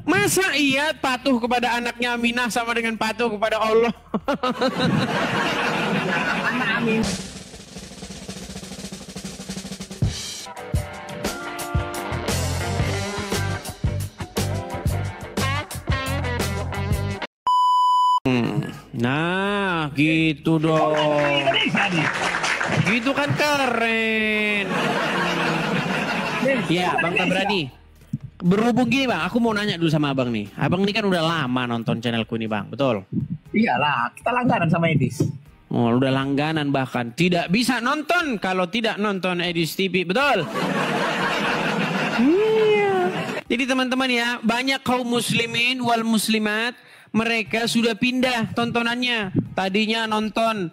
Masa iya patuh kepada anaknya Aminah sama dengan patuh kepada Allah? Anak Amin. Nah, gitu dong. Gitu kan keren. Ya, Bang Tabrani. Berhubung gini Bang, aku mau nanya dulu sama Abang nih. Abang ini kan udah lama nonton channelku nih Bang, betul? Iyalah, kita langganan sama Edis. Oh, udah langganan bahkan. Tidak bisa nonton kalau tidak nonton Edis TV, betul? Iya. Jadi teman-teman ya, banyak kaum muslimin wal muslimat, mereka sudah pindah tontonannya. Tadinya nonton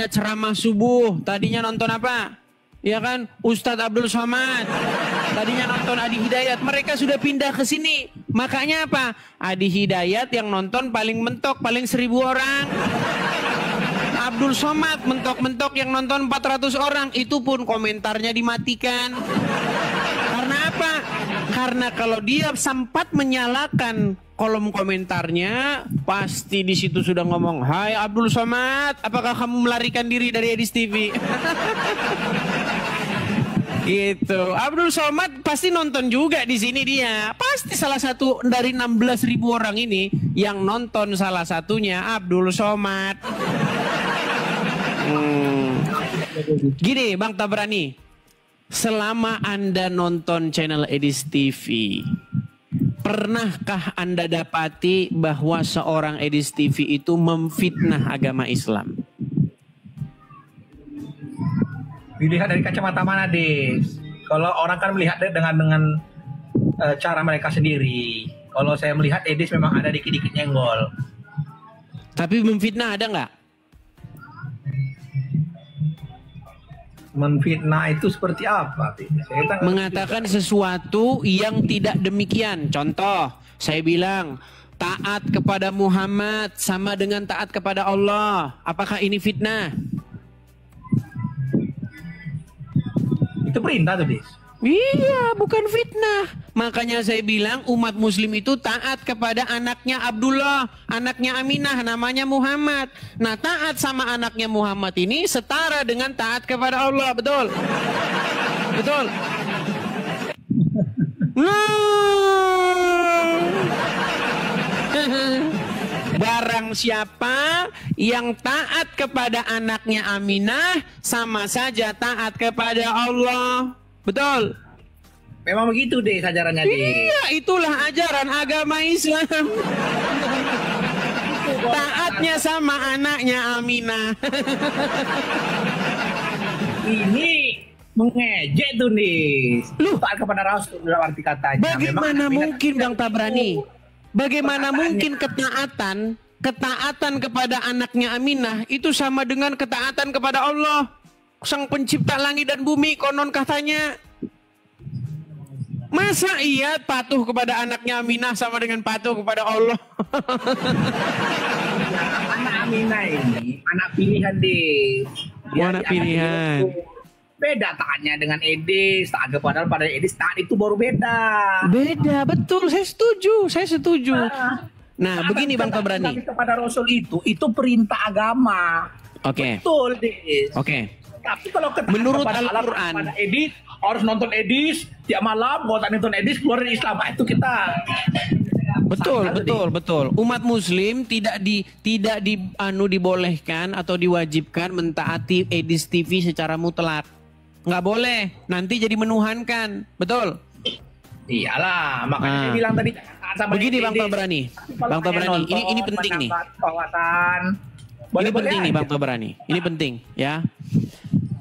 ceramah subuh, tadinya nonton apa? Ya kan, Ustadz Abdul Somad. Tadinya nonton Adi Hidayat, mereka sudah pindah ke sini. Makanya apa? Adi Hidayat yang nonton paling mentok, paling 1000 orang. Abdul Somad mentok-mentok yang nonton 400 orang. Itu pun komentarnya dimatikan. Karena apa? Karena kalau dia sempat menyalakan kolom komentarnya, pasti di situ sudah ngomong, "Hai Abdul Somad, apakah kamu melarikan diri dari Edis TV?" Gitu. Abdul Somad pasti nonton juga di sini dia. Pasti salah satu dari 16.000 orang ini yang nonton, salah satunya Abdul Somad. Gini Bang Tabrani, selama Anda nonton channel Edis TV, pernahkah Anda dapati bahwa seorang Edis TV itu memfitnah agama Islam? Dilihat dari kacamata mana, Des? Kalau orang kan melihat dengan cara mereka sendiri. Kalau saya melihat Edis memang ada dikit-dikit nyenggol. Tapi memfitnah ada nggak? Menfitnah itu seperti apa? Mengatakan sesuatu yang tidak demikian. Contoh, saya bilang taat kepada Muhammad sama dengan taat kepada Allah. Apakah ini fitnah? Itu perintah tuh, Des. Iya, bukan fitnah. Makanya saya bilang umat muslim itu taat kepada anaknya Abdullah, anaknya Aminah, namanya Muhammad. Nah, taat sama anaknya Muhammad ini setara dengan taat kepada Allah, betul? Betul? Barang siapa yang taat kepada anaknya Aminah, sama saja taat kepada Allah. Betul? Memang begitu deh ajarannya, deh. Iya, itulah ajaran agama Islam. Taatnya sama anaknya Aminah. Ini mengejek tuh, nih. Lu taat kepada Rasul dalam arti katanya. Bagaimana mungkin Bang Tabrani? Bagaimana mungkin ketaatan kepada anaknya Aminah itu sama dengan ketaatan kepada Allah, Sang Pencipta langit dan bumi, konon katanya. Masa iya patuh kepada anaknya Aminah sama dengan patuh kepada Allah? Anak Aminah ini anak pilihan, deh. Anak pilihan. Beda taatnya dengan Edis, taat kepada Edis, taat itu baru beda. Beda, betul, saya setuju. Nah, begini Bang Tabrani. Kepada Rasul itu perintah agama. Oke. Betul, Des. Oke. Tapi kalau menurut Al-Quran, Edis harus nonton Edis tiap malam, kalau tak nonton Edis keluar dari Islam. Itu kita. Betul. Umat Muslim tidak dibolehkan atau diwajibkan mentaati Edis TV secara mutlak. Nggak boleh, nanti jadi menuhankan, betul? Iyalah, makanya saya bilang tadi. Begini Bang Tabrani, ini penting nih. Ini penting nih Bang Tabrani, ini penting ya.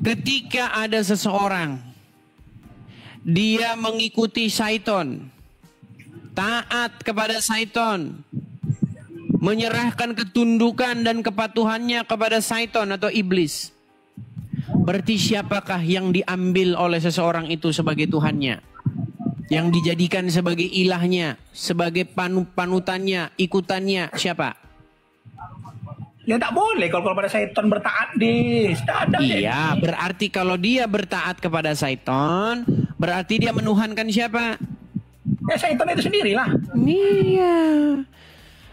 Ketika ada seseorang dia mengikuti syaiton, taat kepada syaiton, menyerahkan ketundukan dan kepatuhannya kepada syaiton atau iblis, berarti siapakah yang diambil oleh seseorang itu sebagai Tuhannya, yang dijadikan sebagai ilahnya, sebagai panutannya, ikutannya, siapa? Ya tak boleh kalau pada syaitan bertaat, Des. Iya, berarti kalau dia bertaat kepada syaitan, berarti dia menuhankan siapa? Ya syaitan itu sendirilah. Iya.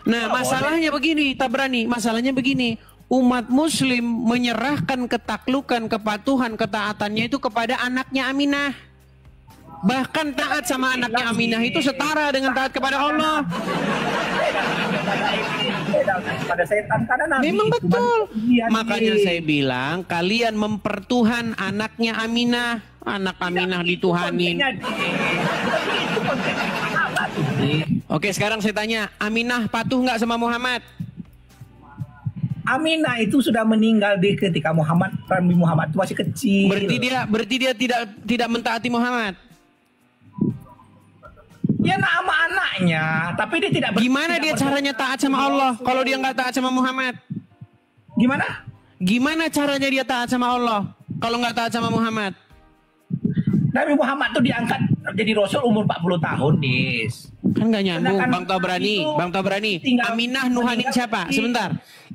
Nah, Oh, masalahnya begini, Tabrani. Masalahnya begini. Umat muslim menyerahkan ketaklukan, kepatuhan, ketaatannya itu kepada anaknya Aminah. Bahkan taat sama anaknya Aminah itu setara dengan taat kepada Allah. Pada setan karena Nabi Memang itu betul. manusia, Makanya Dik. saya bilang kalian mempertuhan anaknya Aminah. Anak Aminah dituhanin. Kontennya, Dik. Itu kontennya salah tuh, Dik. Oke, sekarang saya tanya, Aminah patuh nggak sama Muhammad? Aminah itu sudah meninggal di ketika Nabi Muhammad itu masih kecil. Berarti dia tidak mentaati Muhammad. Ya nama anaknya, tapi dia tidak. Gimana dia caranya taat sama Allah kalau dia nggak taat sama Muhammad? Gimana? Gimana caranya dia taat sama Allah kalau nggak taat sama Muhammad? Nabi Muhammad tuh diangkat jadi rasul umur 40 tahun, Dis. Kan nggak nyambung, Sedangkan Bang Tabrani. itu Bang Tabrani, tinggal Aminah nuhanin meninggal siapa? di- Sebentar.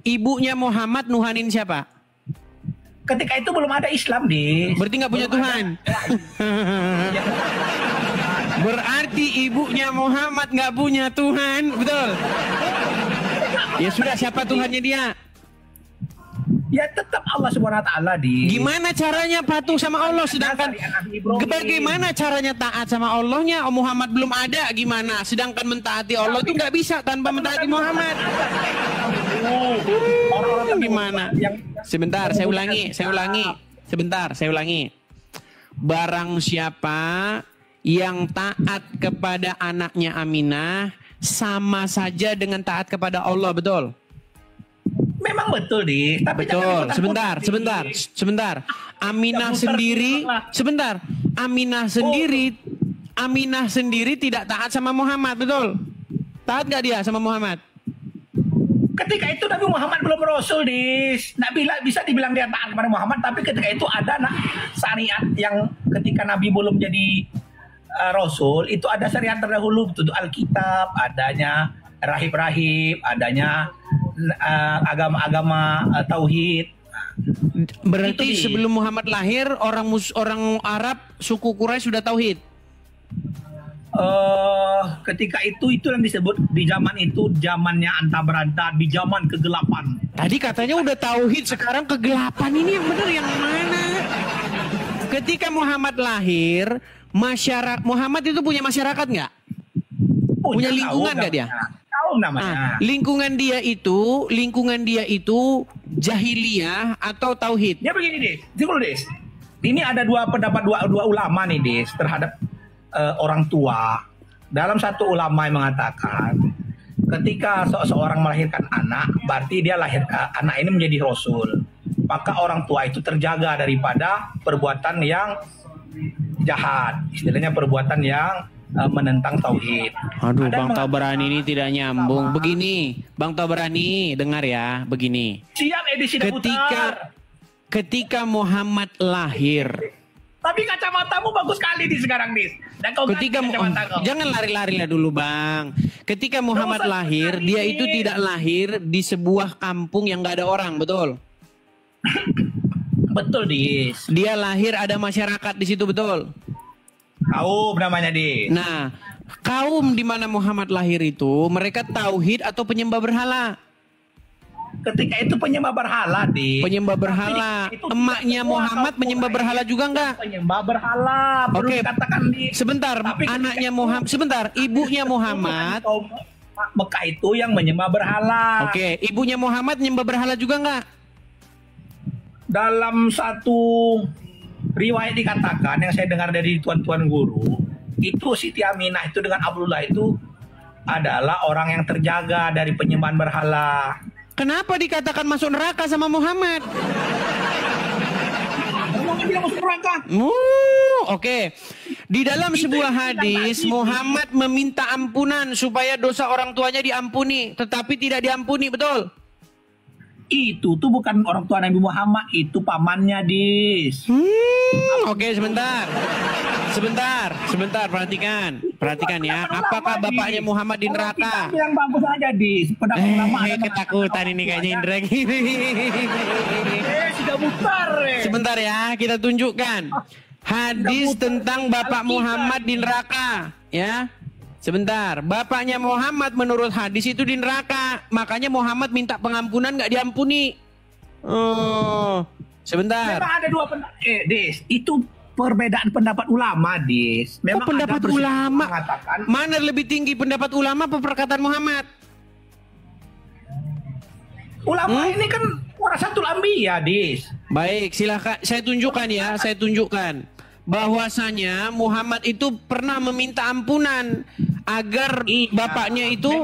Ibunya Muhammad nuhanin siapa? Ketika itu belum ada Islam, Dis. Berarti nggak punya Belum Tuhan. ada. Berarti ibunya Muhammad nggak punya Tuhan, betul? Ya sudah, siapa Tuhannya dia? Ya tetap Allah Subhanahu wa taala, Dis. Gimana caranya patuh sama Allah sedangkan bagaimana caranya taat sama Allahnya? Oh, Muhammad belum ada, gimana? Sedangkan mentaati Allah itu nggak bisa tanpa mentaati Muhammad. Orang-orang Gimana? yang Sebentar, saya ulangi. Sebentar, saya ulangi. Barang siapa yang taat kepada anaknya Aminah sama saja dengan taat kepada Allah, betul? memang betul, Dis. Tapi Betul. jangan Sebentar. Aminah Putar-putar sendiri, lah. sebentar. Aminah sendiri tidak taat sama Muhammad, betul? Taat gak dia sama Muhammad? Ketika itu Nabi Muhammad belum rasul, Dis. Nggak bisa dibilang dia taat kepada Muhammad, tapi ketika itu ada syariat yang ketika Nabi belum jadi rasul, itu ada syariat terdahulu, itu Alkitab, adanya rahib-rahib, adanya agama-agama tauhid. Berarti Itu, Di. sebelum Muhammad lahir, orang Arab suku Quraisy sudah tauhid. Ketika itu yang disebut di zaman itu zamannya anta beranta, di zaman kegelapan. Tadi katanya udah tauhid, sekarang kegelapan. Ini yang benar yang mana? Ketika Muhammad lahir, Muhammad itu punya masyarakat nggak? Punya lingkungan nggak dia? Tahu namanya. Lingkungan dia itu jahiliyah atau tauhid? Ya begini, Des. Dulu, Des. Ini ada dua pendapat dua ulama nih, Des, terhadap orang tua. Dalam satu ulama yang mengatakan ketika seorang melahirkan anak, berarti dia anak ini menjadi rasul. Maka orang tua itu terjaga daripada perbuatan yang jahat, istilahnya perbuatan yang menentang tauhid. Aduh, Ada Bang yang Tabrani ini mengatakan tidak nyambung. Begini, Bang Tabrani, dengar ya, begini. siap edisi Ketika Muhammad lahir, tapi kacamatamu bagus sekali di sekarang, Dis. Dan kau ketika ganti kacamata kau. jangan lari-lari lah dulu, Bang. Ketika Muhammad usah lahir, lari. dia itu tidak lahir di sebuah kampung yang nggak ada orang, betul? Betul, Dis. Dia lahir ada masyarakat di situ, betul? Kaum namanya, Dis. Nah, kaum di mana Muhammad lahir itu, mereka tauhid atau penyembah berhala? Ketika itu penyembah berhala, Dis. Penyembah Tapi berhala. itu Emaknya semua Muhammad kaum penyembah Quraisy berhala juga enggak? Penyembah berhala. Perlu Oke. dikatakan, Dis. Sebentar, Tapi ketika anaknya itu- Muhammad, sebentar, ibunya Muhammad. Kaum Mekah itu yang menyembah berhala. Oke, ibunya Muhammad menyembah berhala juga enggak? Dalam satu riwayat dikatakan yang saya dengar dari tuan-tuan guru, itu Siti Aminah itu dengan Abdullah itu adalah orang yang terjaga dari penyembahan berhala. Kenapa dikatakan masuk neraka sama Muhammad? Dia masuk neraka. Oke. Di dalam sebuah hadis, Muhammad meminta ampunan supaya dosa orang tuanya diampuni, tetapi tidak diampuni, betul? Itu tuh bukan orang tua Nabi Muhammad, itu pamannya, Dis. Oke, sebentar, perhatikan ya. Apakah bapaknya Muhammad di neraka? Yang bagus aja, Dis. Pendapat ulama ada Ketakutan ini kayaknya Indra. sudah butar. Sebentar ya, kita tunjukkan hadis tentang Bapak Muhammad di neraka, ya. Sebentar, bapaknya Muhammad menurut hadis itu di neraka. Makanya Muhammad minta pengampunan nggak diampuni. Oh, sebentar. Memang ada dua pendapat. Des, itu perbedaan pendapat ulama, Des. Memang pendapat ada ulama mengatakan mana lebih tinggi, pendapat ulama apa perkataan Muhammad? ulama ini kan warasatul anbiya, Des. Baik, silakan saya tunjukkan ya, saya tunjukkan bahwasanya Muhammad itu pernah meminta ampunan agar bapaknya itu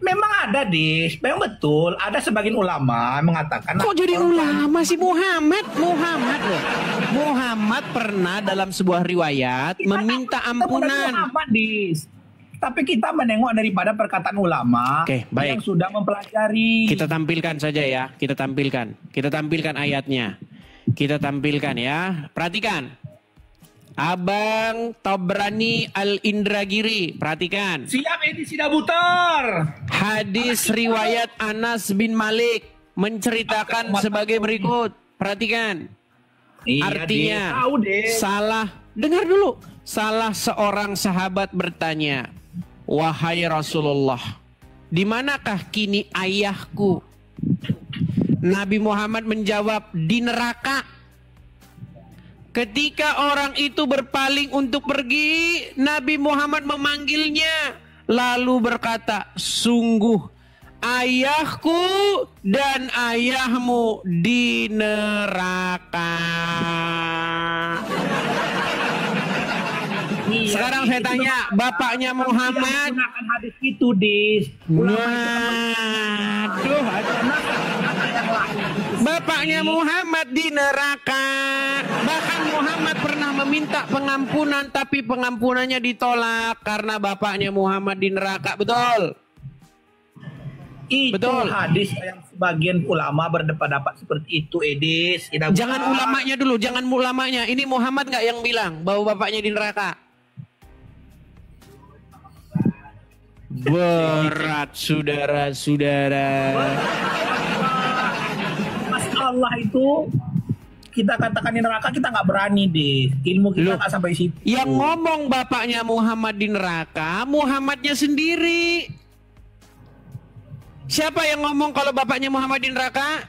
memang ada, Des. Memang betul ada sebagian ulama mengatakan. Kok jadi ulama sih Muhammad? Muhammad loh. Muhammad pernah dalam sebuah riwayat meminta ampunan. Muhammad, Des. Tapi kita menengok daripada perkataan ulama. Oke, baik. Yang sudah mempelajari. Kita tampilkan saja ya, kita tampilkan ayatnya. Kita tampilkan ya. Perhatikan. Abang Tabrani Al-Indragiri, perhatikan. Siap edisi Dabutar. Hadis riwayat Anas bin Malik menceritakan sebagai berikut. Perhatikan. Artinya salah. Dengar dulu. Salah seorang sahabat bertanya, "Wahai Rasulullah, di manakah kini ayahku?" Nabi Muhammad menjawab, "Di neraka." Ketika orang itu berpaling untuk pergi, Nabi Muhammad memanggilnya, lalu berkata, "Sungguh ayahku dan ayahmu di neraka." Sekarang saya tanya, bapaknya Muhammad menggunakan hadis itu, Dis. Waduh, bapaknya Muhammad di neraka. Bahkan Muhammad pernah meminta pengampunan, tapi pengampunannya ditolak karena bapaknya Muhammad di neraka. Betul? Itu Betul. hadis yang sebagian ulama berpendapat seperti itu, Edis. Jangan ulamanya dulu, jangan ulamanya. Ini Muhammad nggak yang bilang bahwa bapaknya di neraka? Berat, saudara-saudara. Mas Allah itu kita katakan di neraka, kita nggak berani, deh. Ilmu kita nggak sampai situ. Yang ngomong bapaknya Muhammad di neraka, Muhammadnya sendiri. Siapa yang ngomong kalau bapaknya Muhammad di neraka?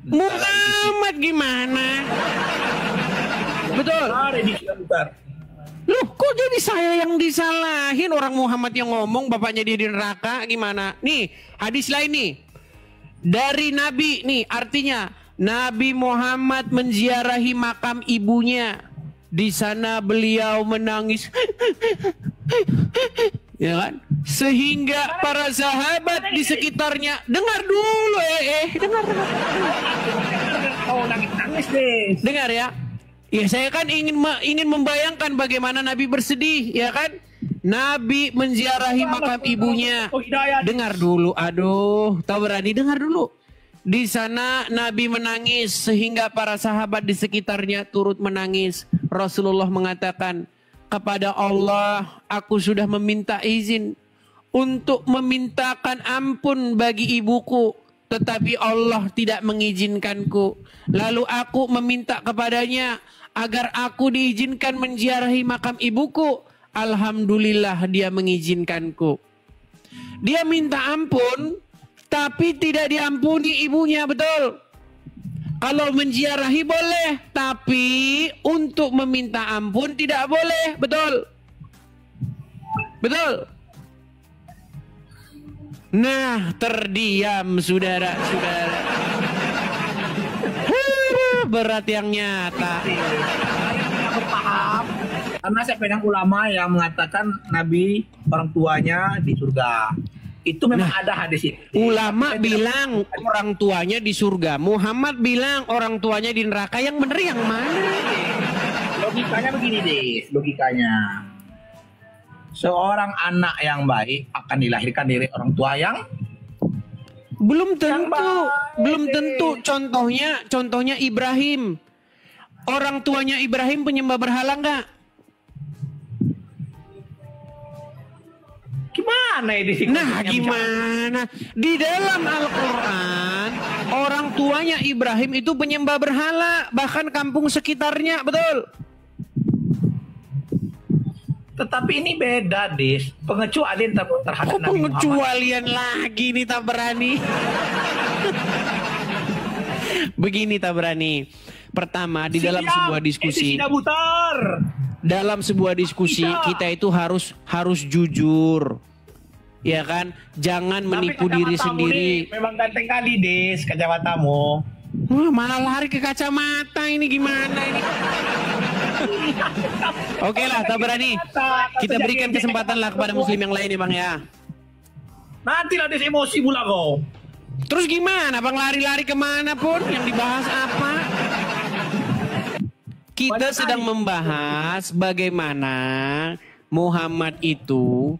Muhammad gimana? Betul. Loh, kok jadi saya yang disalahin? Orang Muhammad yang ngomong, bapaknya dia di neraka, gimana? Nih, hadis lain nih. Dari Nabi, nih artinya Nabi Muhammad menziarahi makam ibunya. Di sana beliau menangis. Ya kan? Sehingga para sahabat di sekitarnya, dengar dulu, dengar. Oh, nangis deh. Dengar ya. Ya, saya kan ingin membayangkan bagaimana Nabi bersedih, ya kan? Nabi menziarahi makam ibunya. Dengar dulu, aduh, Tabrani, dengar dulu. Di sana Nabi menangis sehingga para sahabat di sekitarnya turut menangis. Rasulullah mengatakan, "Kepada Allah aku sudah meminta izin untuk memintakan ampun bagi ibuku, tetapi Allah tidak mengizinkanku. Lalu aku meminta kepadanya agar aku diizinkan menziarahi makam ibuku. Alhamdulillah dia mengizinkanku." Dia minta ampun, tapi tidak diampuni ibunya, betul? Kalau menziarahi boleh, tapi untuk meminta ampun tidak boleh, betul? Betul? Nah, terdiam saudara-saudara. Berat yang nyata. Paham. Karena saya pandang ulama yang mengatakan Nabi orang tuanya di surga. Itu memang ada hadis itu. Ulama bilang orang tuanya di surga. Muhammad bilang orang tuanya di neraka. Yang benar yang mana? Logikanya begini deh, logikanya. Seorang anak yang baik akan dilahirkan dari orang tua yang belum tentu. Contohnya Ibrahim. Orang tuanya Ibrahim penyembah berhala nggak? Gimana ini? Nah, gimana? Di dalam Al-Quran, orang tuanya Ibrahim itu penyembah berhala, bahkan kampung sekitarnya, betul? Tetapi ini beda, Dis. Pengecualian terhadap Kok Nabi Muhammad. pengecualian lagi nih Tabrani? Begini Tabrani. Pertama, di dalam sebuah diskusi, dalam sebuah diskusi kita itu harus jujur. Ya kan? Jangan menipu diri sendiri. Memang ganteng kali, Dis, kacamatamu. Wah, malah lari ke kacamata ini gimana ini? Oke lah, Tabrani. Kita berikan kesempatan lah kepada muslim yang lain ya Bang ya. Nanti lah Dis emosi pula kau. Terus gimana Bang, lari-lari kemana pun yang dibahas apa? Kita sedang membahas bagaimana Muhammad itu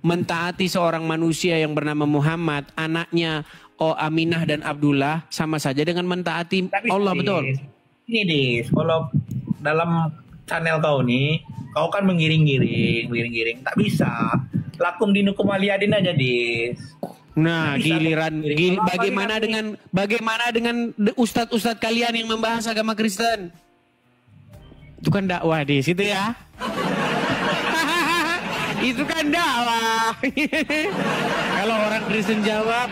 mentaati seorang manusia yang bernama Muhammad, anaknya Aminah dan Abdullah, sama saja dengan mentaati Allah, betul? Ini Dis, kalau dalam channel kau nih, kau kan mengiring-giring, tak bisa. Lakum dinukum waliyadin aja, Dis. Nah, bagaimana dengan ustadz-ustadz kalian yang membahas agama Kristen? Itu kan dakwah, Dis, itu ya. Itu kan dakwah. Kalau orang Kristen jawab,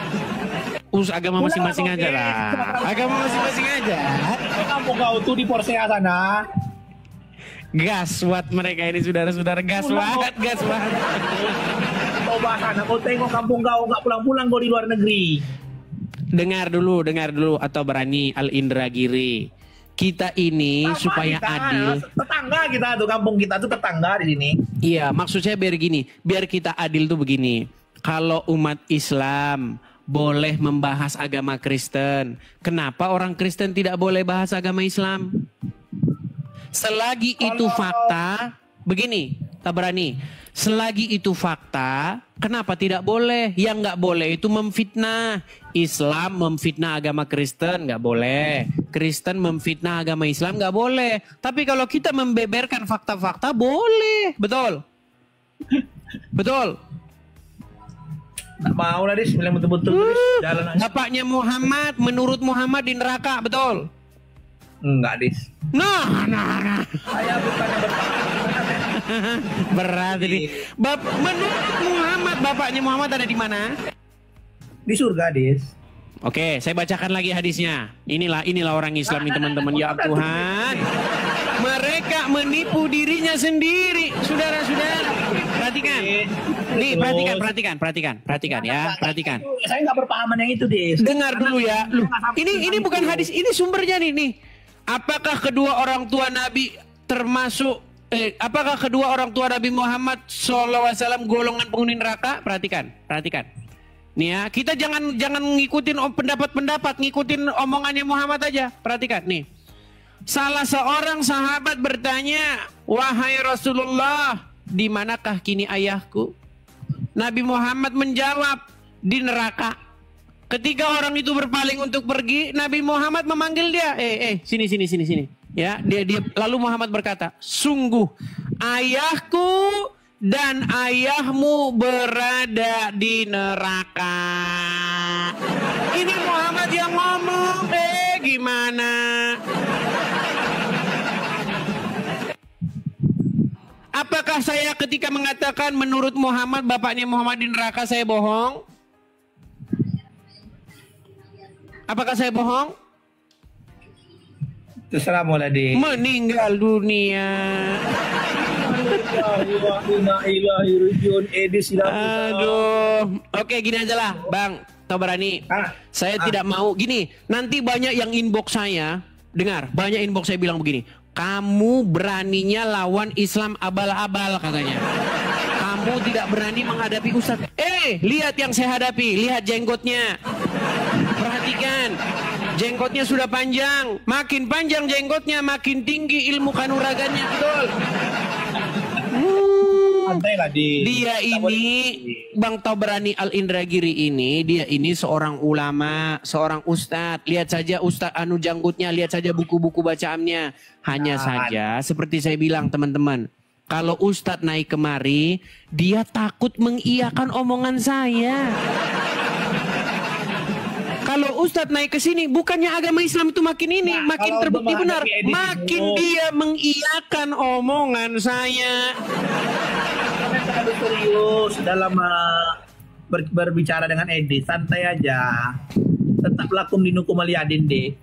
agama masing-masing aja lah. Agama masing-masing aja. Kamu kau tuh di Porsea sana. Gaswat mereka ini, saudara-saudara, gaswat. Coba sana, kau tengok kampung kau nggak pulang-pulang kau di luar negeri. Dengar dulu atau berani Al-Indragiri. Kita ini supaya adil. Tetangga kita tuh, kampung kita tuh tetangga di sini. Iya, maksud saya biar kita adil tuh begini. Kalau umat Islam boleh membahas agama Kristen, kenapa orang Kristen tidak boleh bahas agama Islam? Selagi itu fakta, begini, Tabrani. Selagi itu fakta, kenapa tidak boleh? Yang nggak boleh itu memfitnah. Islam memfitnah agama Kristen, nggak boleh. Kristen memfitnah agama Islam, nggak boleh. Tapi kalau kita membeberkan fakta-fakta, boleh. Betul? Betul? Nggak mau lah, Dis. Bilang betul-betul, Dis. Jalan aja. Bapaknya Muhammad, menurut Muhammad di neraka, betul? Enggak, Dis. Nah. Saya bukannya Berat ini. Menurut Muhammad, bapaknya Muhammad ada di mana? Di surga, Dis. Oke, saya bacakan lagi hadisnya. Inilah orang Islam ini teman-teman. Ya Tuhan. Mereka menipu dirinya sendiri. Saudara-saudara, perhatikan. Nih, perhatikan ya, perhatikan. Saya nggak berpahaman yang itu, Dis. Dengar dulu ya. Ini bukan hadis, ini sumbernya nih. Apakah kedua orang tua Nabi apakah kedua orang tua Nabi Muhammad SAW golongan penghuni neraka? Perhatikan. Nih ya, kita jangan ngikutin pendapat, ngikutin omongannya Muhammad aja. Perhatikan nih. Salah seorang sahabat bertanya, "Wahai Rasulullah, di manakah kini ayahku?" Nabi Muhammad menjawab, "Di neraka." Ketika orang itu berpaling untuk pergi, Nabi Muhammad memanggil dia, sini. Ya, dia lalu Muhammad berkata, "Sungguh ayahku dan ayahmu berada di neraka." Ini Muhammad yang ngomong, gimana? Apakah saya ketika mengatakan menurut Muhammad bapaknya Muhammad di neraka saya bohong? Apakah saya bohong? Terserah mulai di meninggal dunia. Aduh. Oke, gini aja lah, Bang Tabrani. Saya tidak mau gini. Nanti banyak yang inbox saya. Dengar, banyak inbox saya bilang begini. Kamu beraninya lawan Islam abal-abal katanya. Kamu tidak berani menghadapi Ustadz. Lihat yang saya hadapi. Lihat jenggotnya. Perhatikan. Jenggotnya sudah panjang. Makin panjang jenggotnya, makin tinggi ilmu kanuragannya. Betul. Dia ini, Bang Tabrani Al-Indragiri ini, dia ini seorang ulama, seorang ustadz. Lihat saja ustadz anu janggutnya, lihat saja buku-buku bacaannya. Hanya saja, seperti saya bilang teman-teman, kalau ustadz naik kemari, dia takut mengiyakan omongan saya. Kalau ustadz naik ke sini, bukannya agama Islam itu makin ini, makin terbukti benar, makin dia mengiyakan omongan saya. terlalu serius dalam berbicara dengan Edi. Santai aja. Tetap lakum dinukum waliyadin di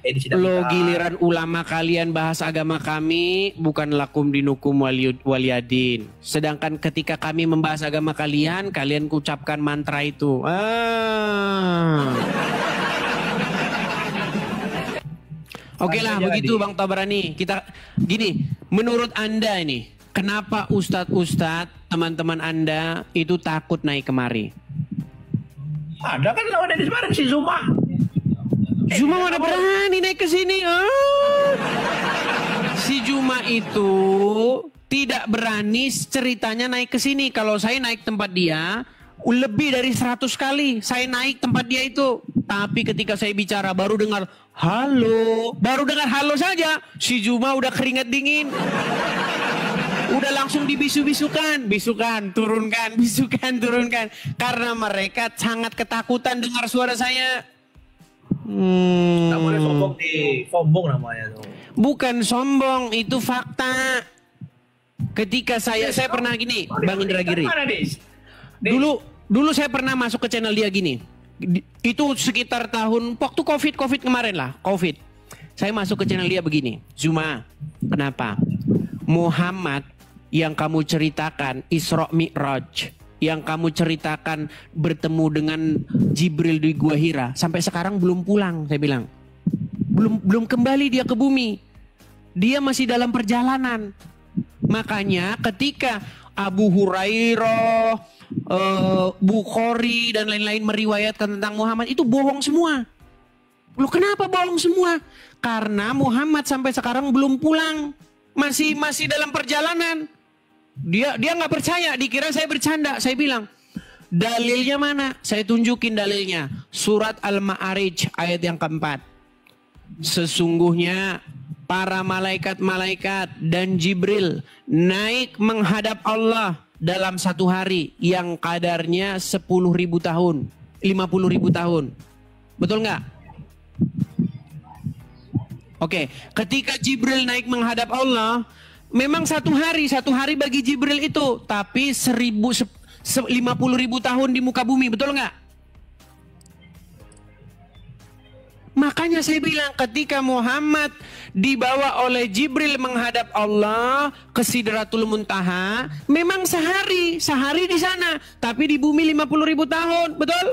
edisi Lo giliran ulama kalian bahas agama kami, bukan lakum dinukum waliyadin. Sedangkan ketika kami membahas agama kalian, kalian ucapkan mantra itu. Oke lah, begitu Bang Tabrani. Kita gini, menurut Anda ini, kenapa ustadz-ustadz teman-teman Anda itu takut naik kemari? Ada kan lawan di Semarang si Zuma. Zuma mana berani naik ke sini? Si Zuma itu tidak berani ceritanya naik ke sini. Kalau saya naik tempat dia, lebih dari 100 kali saya naik tempat dia itu. Tapi ketika saya bicara baru dengar halo saja, si Zuma udah keringat dingin. Udah langsung dibisu-bisukan, turunkan. Karena mereka sangat ketakutan dengar suara saya. Nggak boleh sombong namanya tuh. Bukan sombong, itu fakta. Ketika saya pernah gini, Bang Indra Giri. Dulu saya pernah masuk ke channel dia gini. Itu sekitar tahun waktu COVID kemarin lah, COVID. Saya masuk ke channel dia begini. Zuma, kenapa? Muhammad yang kamu ceritakan Isra Mi'raj, yang kamu ceritakan bertemu dengan Jibril di Gua Hira, sampai sekarang belum pulang, saya bilang. Belum kembali dia ke bumi. Dia masih dalam perjalanan. Makanya ketika Abu Hurairah, Bukhari dan lain-lain meriwayatkan tentang Muhammad, itu bohong semua. Loh, kenapa bohong semua? Karena Muhammad sampai sekarang belum pulang. Masih dalam perjalanan. Dia nggak percaya, dikira saya bercanda. Saya bilang, dalilnya mana? Saya tunjukin dalilnya. Surat Al-Ma'arij ayat yang keempat. Sesungguhnya para malaikat-malaikat dan Jibril naik menghadap Allah dalam satu hari yang kadarnya 10.000 tahun, 50.000 tahun. Betul nggak? Oke, ketika Jibril naik menghadap Allah, memang satu hari bagi Jibril itu, tapi 50.000 tahun di muka bumi, betul nggak? Makanya saya bilang ketika Muhammad dibawa oleh Jibril menghadap Allah ke Sidratul Muntaha, memang sehari di sana, tapi di bumi 50.000 tahun, betul?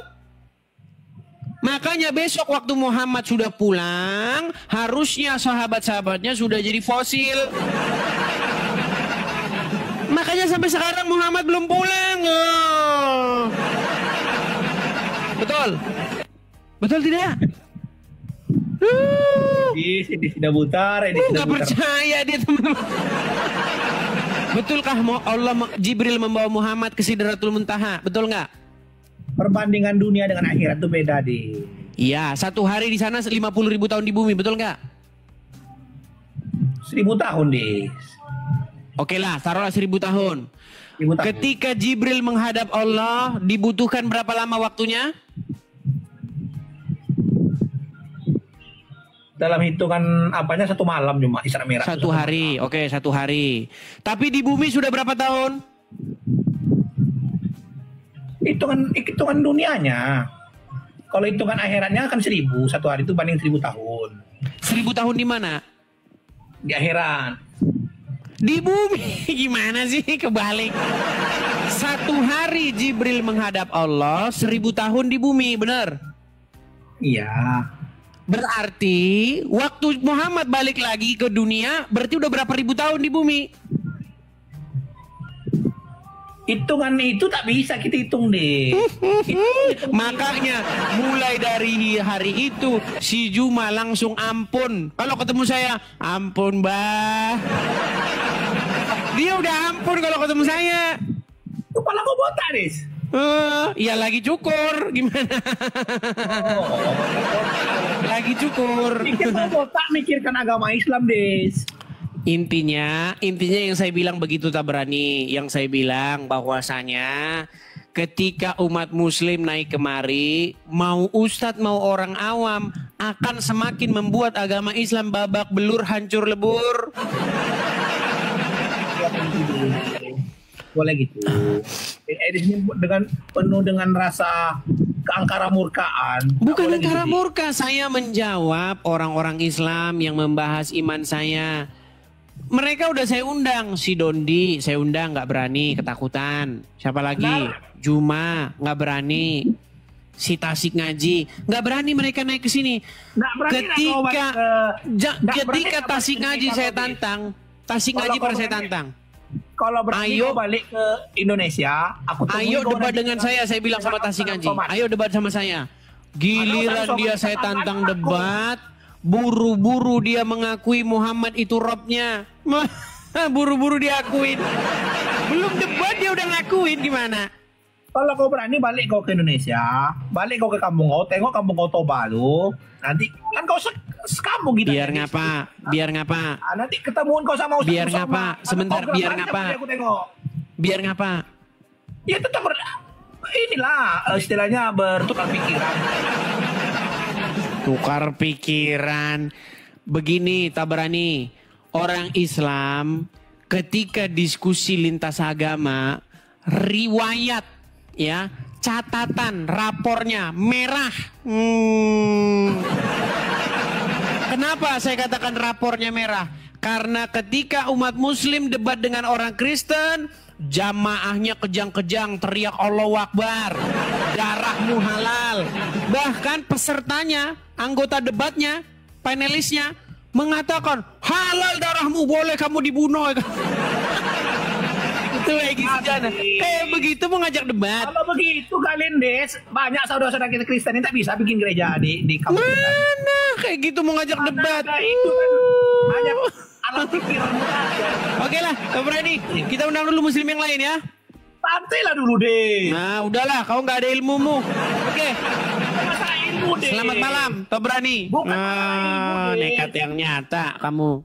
Makanya besok waktu Muhammad sudah pulang, harusnya sahabat-sahabatnya sudah jadi fosil. Makanya sampai sekarang Muhammad belum pulang. Betul? Betul tidak? Di sudah butar, nggak percaya dia, teman-teman. Betulkah Jibril membawa Muhammad ke Sidratul Muntaha? Betul nggak? Perbandingan dunia dengan akhirat itu beda, di. Iya, satu hari di sana 50.000 tahun di bumi, betul nggak? 1.000 tahun, di. Oke lah, taruhlah 1.000 tahun. Ketika Jibril menghadap Allah, dibutuhkan berapa lama waktunya? Dalam hitungan apanya satu malam cuma Isra Mi'raj. Satu hari, oke, satu hari. Tapi di bumi sudah berapa tahun? Hitungan dunianya. Kalau hitungan akhiratnya kan 1.000, satu hari itu banding 1.000 tahun. 1.000 tahun di mana? Di akhirat. Di bumi. Gimana sih kebalik? Satu hari Jibril menghadap Allah, 1.000 tahun di bumi, benar? Iya. Berarti waktu Muhammad balik lagi ke dunia, berarti udah berapa ribu tahun di bumi? Hitungan itu tak bisa kita hitung, deh. Makanya mulai dari hari itu si Juma langsung ampun. Kalau ketemu saya, ampun bah. Dia udah ampun kalau ketemu saya. Kepala kau botak, Des. Ya lagi cukur, gimana? Lagi cukur. Mikir mau botak, mikirkan agama Islam, Des. Intinya yang saya bilang begitu, Tabrani. Yang saya bilang bahwasanya ketika umat muslim naik kemari, mau ustadz mau orang awam, akan semakin membuat agama Islam babak belur, hancur lebur. boleh gitu. Di sini dengan penuh dengan rasa keangkara murkaan. Bukan angkara murka, saya menjawab orang-orang Islam yang membahas iman saya. Mereka udah saya undang, si Dondi saya undang nggak berani, ketakutan. Siapa lagi? Juma nggak berani. Si Tasik Ngaji nggak berani mereka naik ke sini. Ketika Tasik Ngaji saya tantang, Tasik Ngaji pernah saya tantang. Kalau berani ayo balik ke Indonesia, aku ayo debat dengan saya bilang sama Tasik Ngaji. Ayo debat sama saya. Giliran dia saya tantang debat, buru-buru dia mengakui Muhammad itu Robnya. Buru-buru diakuin. Belum debat dia udah ngakuin, gimana? Kalau kau berani balik kau ke Indonesia, balik kau ke kampung kau, tengok kampung kau Toba lu. Nanti kan kau sekampung gitu. Biar ngapa? Biar ngapa? Nanti ketemuan kau sama Ustaz. Biar ngapa? Sebentar, biar ngapa? Biar ngapa? Ya tetap inilah istilahnya bertukar pikiran. Tukar pikiran. Begini, Tabrani. Orang Islam ketika diskusi lintas agama, riwayat ya, catatan rapornya merah. Kenapa saya katakan rapornya merah? Karena ketika umat muslim debat dengan orang Kristen, jamaahnya kejang-kejang teriak Allahu Akbar, darahmu halal. Bahkan pesertanya, anggota debatnya, panelisnya mengatakan halal darahmu, boleh kamu dibunuh. Itu kayak gitu jana. Kayak begitu mau ngajak debat. Kalau begitu kalian Des, banyak saudara-saudara kita Kristen yang tak bisa bikin gereja di kampung kita. Mana kayak gitu mau ngajak debat. Itu kan banyak alat pikiran aja. Oke lah, berani. Kita undang dulu muslim yang lain ya. Santai lah dulu deh. Nah udahlah, kau nggak ada ilmumu. Oke. Masa ilmu deh. Selamat malam, Tobrani. Bukan ilmu deh. Nekat yang nyata kamu.